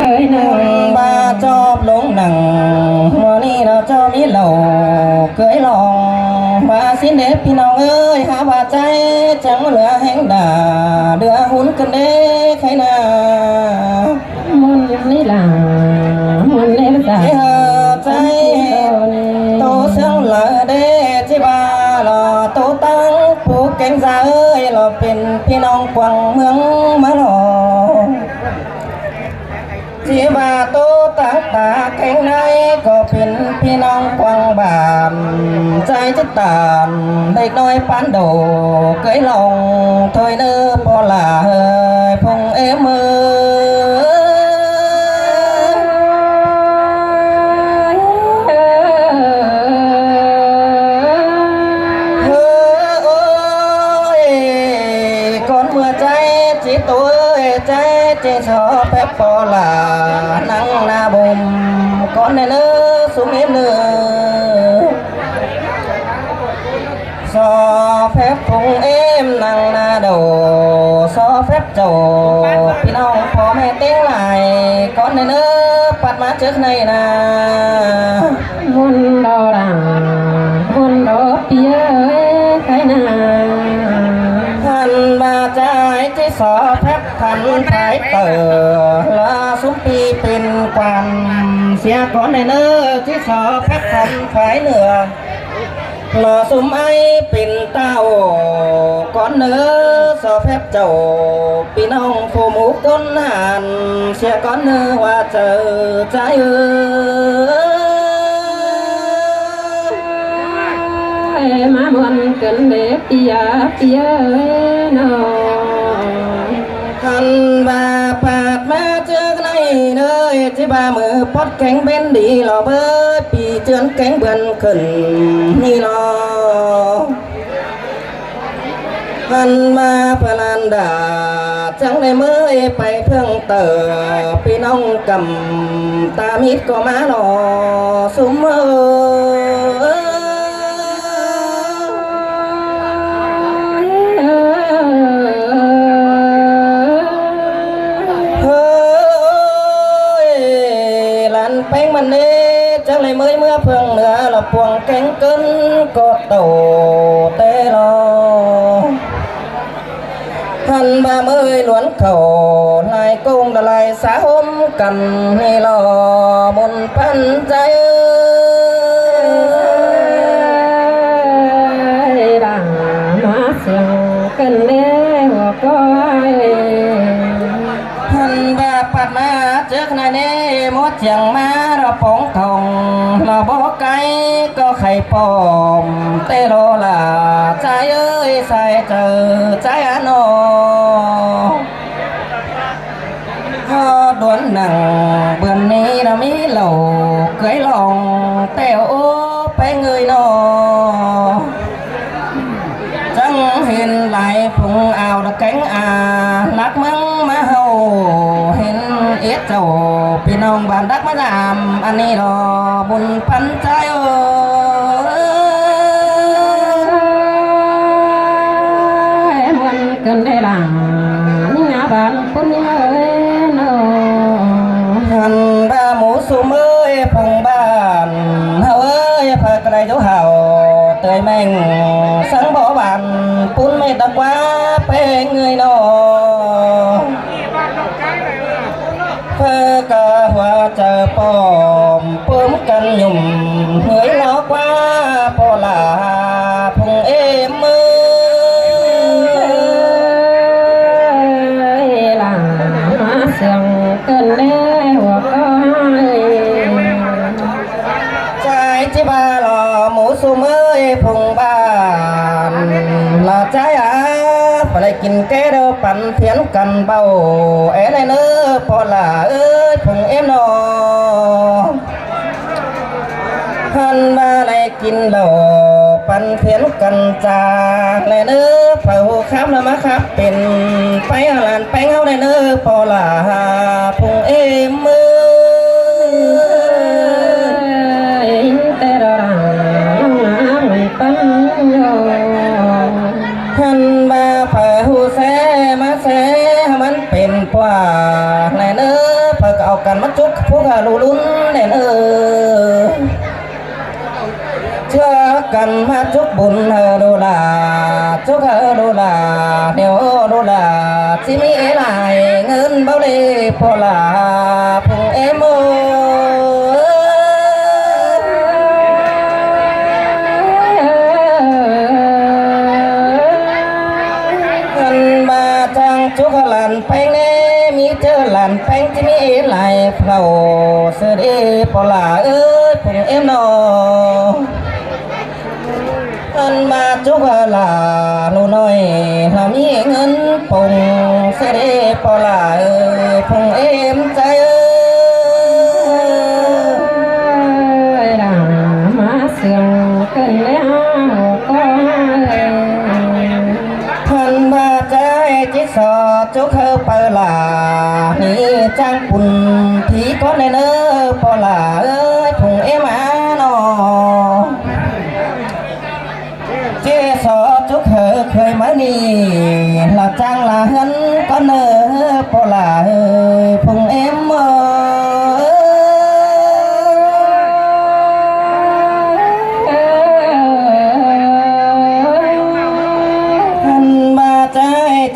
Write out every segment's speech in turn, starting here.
เอ้ยหนึ่งบาจอบลงหนังวันนี้เราเจ้ามีเหล่าเคยลองมาสิเด็พี่น้องเอ้ยหาบาใจจังเหลือแห่งด่าเดือหุ่นกันเด้ใครนามุนนี่ล่ะมุนนี่ล่ะใจโตเสียงละเด้ที่บ้าหล่อโตตั้งผู้เก่งใจเอ้ยเราเป็นพี่น้องกวางเมืองมาหล่อที่บ้าโตตั้งตาแข็งในก็เป็นพี่น้องกวางบานใจจะตานเด็กน้อยปานโดเคยลองถอยเนื้อพอละเฮ้ยพงเอมือตัวใจเจชอแป๊บพอละนั่งหน้าบุมก่อนในเนื้อสูงเอ็มเนื้อซอแป๊บพงเอ็มนั่งหน้าโดซอแป๊บโจพี่น้องพ่อแม่เต้งไหลก่อนในเนื้อปัดมาเจอในนามุนดอรังมุนดอเปียใครนาท่านบาใจที่สอแทบทันไทยเตอลาสุมปีเป็นกวันเสียก่อนในเนื้อที่สอแทบทันไทยเหนือลาสุมไอเป็นเต้าก่อนเนื้อสอแทบเจ้าพี่น้องผู้หมู่ก้นหันเสียก่อนเนื้อว่าเจอใจมาบนกันเด็กปียนอทันบาปาดมาเจอในเนยที่บามือพอดแข็งเบนดีหล่อเบิดปีเจือนแข็งเบือนขึ้นนี่นอทันมาพลันดาจังได้เมื่อไปเพิ่งเตอพี่น้องกำตามิดก็มาหล่อสุมแป้งมันเน่จังเลยเมื่อเพิ่งเหนือละพวงแกงเกินก็โตเตลอท่านบาเมยหลวนเข่าลายกุ้งละลายสาหมกันให้รอบนพันใจดังมาเสียงกันเน่หัวก้อยท่านบาปัดมาเจอขนาดนี้มดเจียงมาเราปองทองเราบอกไก่ก็ไข่ปอมเตโลล่ะใจเอ้ยใส่เจอใจอันอพอดวนหนังเบือนนี้เรามีเหล่าเคยลองเตวโอ้ไปเงยนอจังเห็นไหลผงอ่าวตะแกงลักมังมาเฮาเห็นเอ็ดเจ้าพี่น้องบ้านดักมาดามอันนี้รอบุญพันใจมันกันได้หลังนี่งาบ้านคนเอ้ยนอหันบาหมูสุเมยพงบ้านเฮาเอ้ยพากระไรเจ้าเฮาเตยแมงสังบ่บานปุ้นไม่ตะกว่าเป้งเงยนอเพื่อกะหัวเจอปอมปุ้มกันหยุ่มเหยล้อกว่าพอลาพงเอมือหลังมาเสียงกันแน่หัวก้อยใจที่บ้าหล่อหมูสุเมยพงบ้านหล่อใจไปกินแกเดอปั่นเพียนกันเบาเอ๋ไรเนื้อพอละเอ้ยพงเอ็มนอพันมาไรกินเหล้าปั่นเพียนกันจาไรเนื้อเผาข้ามละมาครับเป็นไปหลานแป้งเอาไรเนื้อพอละพงเอ็มมือแต่ละรังไม่ปั้นท่านมาเผาแซ่มาแซ่มันเป็นกว่าในเนื้อเผาเอา กันมาจุกพวกลูลุ้นเนี่ยเชื่อกันมาจุกบุญโดลาจุกโดลาเดี๋ยวโดลาที่มีหลายเงินเบาเลยพอลาพุงเอโมจุกหลานแป้งเน่มีเจอหลานแป้งที่มีหลายเผาเสด็จปลาเอ้ยผงเอ็มนออันมาจุกหลาลูน้อยถ้ามีเงินปงเสด็จปลาเอ้ยผงเอ็มใจเอ้ยด่ามาเสียงเกินแล้วก็ท่านมาใจจิตสอจุกเปลานี่จังปุ่นที่ก้อนในเนื้อปลาเอ้ยผงเอ็มนอเจสอจุกเคยมานี่ลาจังลาหันก้อนเนื้อปลาเอ้ยผงเอ็ม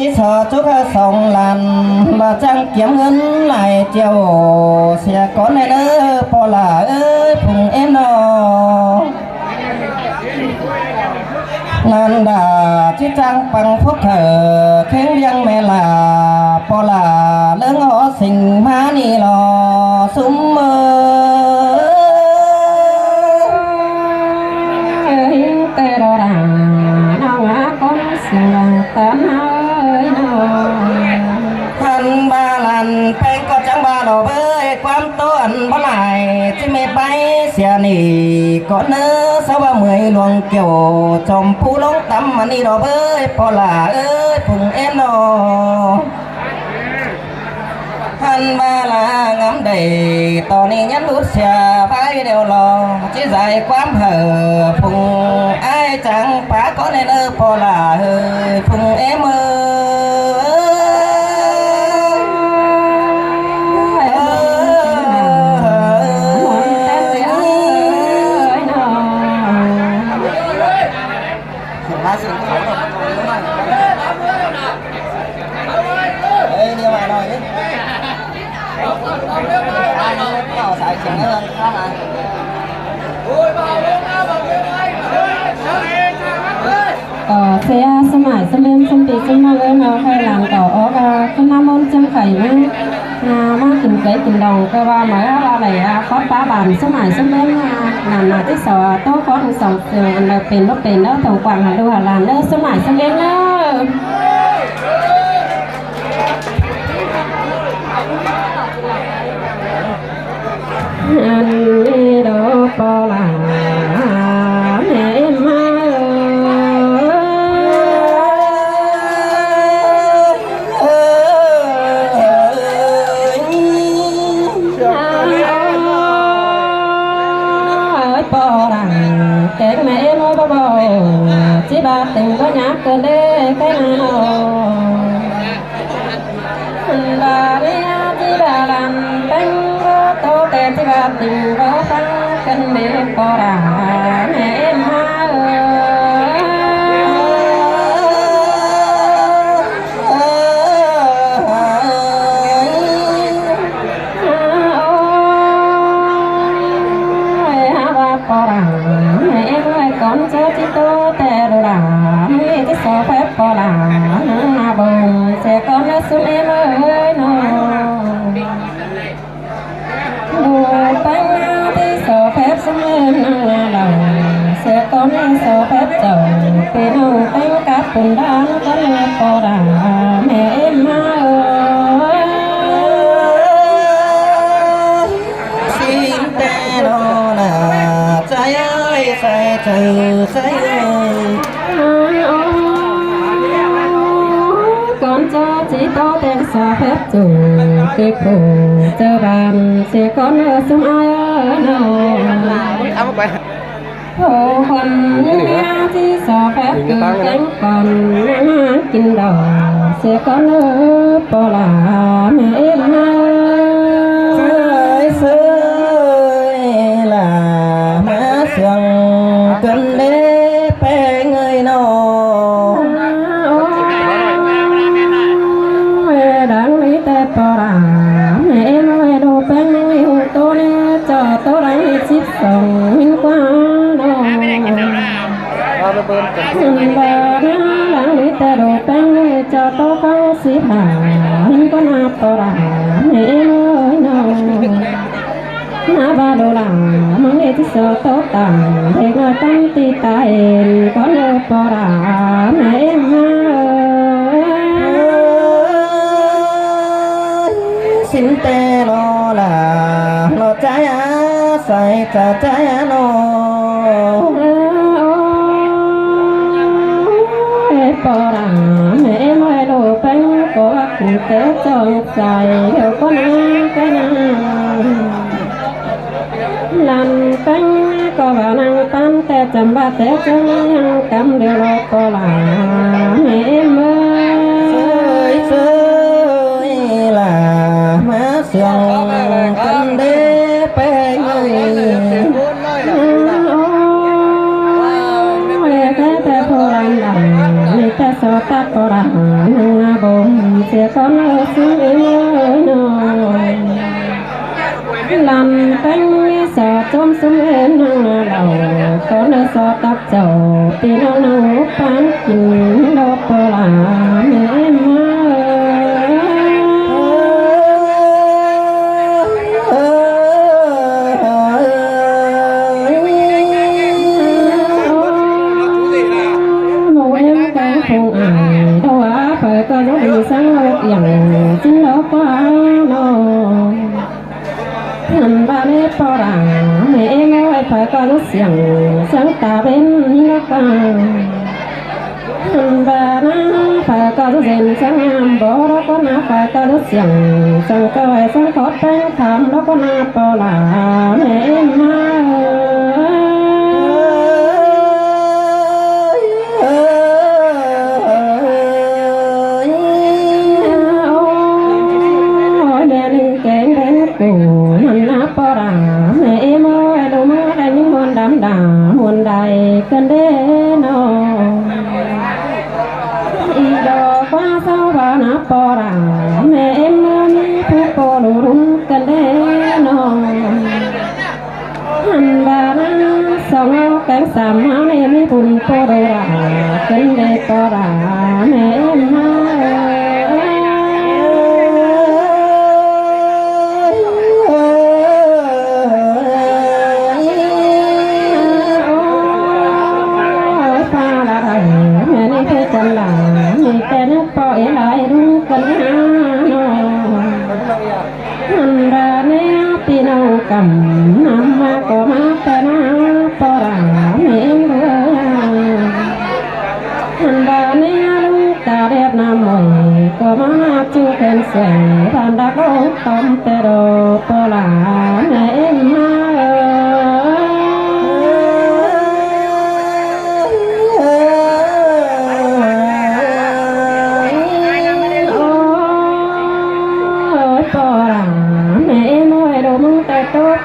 ที่สอจุกสองลันมาจังเกี่ยมเงินไหลเจียวเสียก้อนในเด้อปอลาเอ้ยพุงเอ็นนอนันดาที่จังปังพวกเธอเข่งเลี้ยงแม่ลาปอลาเรื่องหอสิ่งมานี่รอซุ้มเมอแต่ดอดาน้องอาก้อนเสียงตาหาพันบาลันแป้งก็จังบาดอกเบ้ยความต้นบ่ไหลที่เม็ดใบเสียนี่ก็เนื้อสาวเมื่อยหลวงเกี่ยวจมผู้ลงตำมันนี่ดอกเบ้ยพอลาเอ้ยพุงเอ็นนอพันบาลางามได้ตอนนี้ยันรุดเสียไปเดียวรอที่ใจความเห่อพุงไอ้จังป้าก็ในเนื้อพอลาเอ้ยพุงเอ็มเสียสมัยสมัยสมปีสมัยเลยมาให้หลังต่อออกขึ้นน้ำมันจังไข่มั้งมากินไก่กินดองก็ว่าหมายว่าอะไรคอสป้าบานสมัยสมัยนาที่สอโต๊ะคอสสองเราเป็นรถเป็นแล้วถงกวางหาดูหาลานเด้อสมัยสมัยเด้ออันนี้ดอกปลาแม่มาแกงแม่น้อยบ่ๆจีบาติงก็ยักเกินเด้แกงน้อยบาเรียจีบาลันเป็นก็โตแต่จีบาติงก็ฟังกันเด้ปอราแม่มาcon cho chị tô tè đồ đà mấy cái sò phép có đà nó bồng sẽ con nó xuống em ơi nó đồ bánh thì sò phép xuống em nó là sẽ con nó sò phép chồng thì nó bánh cát cùng đá nó có nó có đà mẹ em ơi xin tè đồ nà trái ơi say từ say con cho chỉ to tên xóa phép chủ cái khổ chờ bàn sẽ con ở xuống ai ở nào hồ phần nghe chỉ xóa phép cứ cánh còn kinh đầu sẽ con ở bỏ là mẹ em tô đánh chip sòng minh qua nó bà nó lãng lý tê đồ bánh cho tô cao xí hà minh có nạp tô đà mẹ ơi nó na ba đồ là mang đi thì sợ tốt tàn để người tăng ti tài có lỡ bỏ ra mẹ em xin tê nó là nó trái á sai trả trái á nó bỏ ra mẹ em ơi đồ bánh có cùng tế cho xài đều có na cái na làm bánh có bà năng tan té chầm ba té chân cầm đều lo có là mẹ em ơi là má sườn canh đế pe người thế phô làm làm thế so ta có làm bông sẽ con ở xuống em ơi làm bánh sợ chôm xuống em đầu có nơi so tóc dầu thì nó nấu bán kín đâu có làm em mù em đang không ai đâu á phải có dấu đi sáng lộc dặn chính đó quá nó thằng ba lê bỏ ra mẹ em ơi phải có lúc xiềng sáng ta bên nó càng thằng ba nó phải có lúc rèn sáng am bỏ đó có na phải có lúc xiềng sáng coi sáng khót bánh thảm đó có na bỏ là mẹ em muôn đại cơn đê nó y đò qua sau bà nắp bò ra mẹ em ơi thu cô đủ đúng cơn đê nó hành bà nó xong cánh sàm máu em bùn cô đồ ra cơn đê bò ra mẹ em cầm nằm ma có má ta na po ra miếng bữa hành bà nè lúc ta đẹp nam mồi có má chưa khen sẻ bàn đã có tóm tê đồ po là mẹ em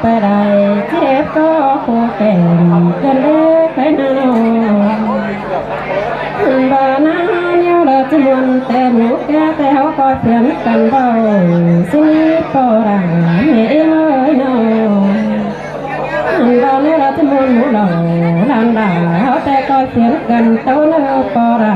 ไปได้เจ็บก็โคแก่กันเล็กไปนานบ้านนั้นเนี่ยเราจะมันแต่หมูแก่แต่เขาก็เพียงกันเบาสิปอราเมื่อเลยน้องบ้านนี้เราจะมันหมูเราลันดาเขาแต่ก็เพียงกันเต้าเนื้อปอรา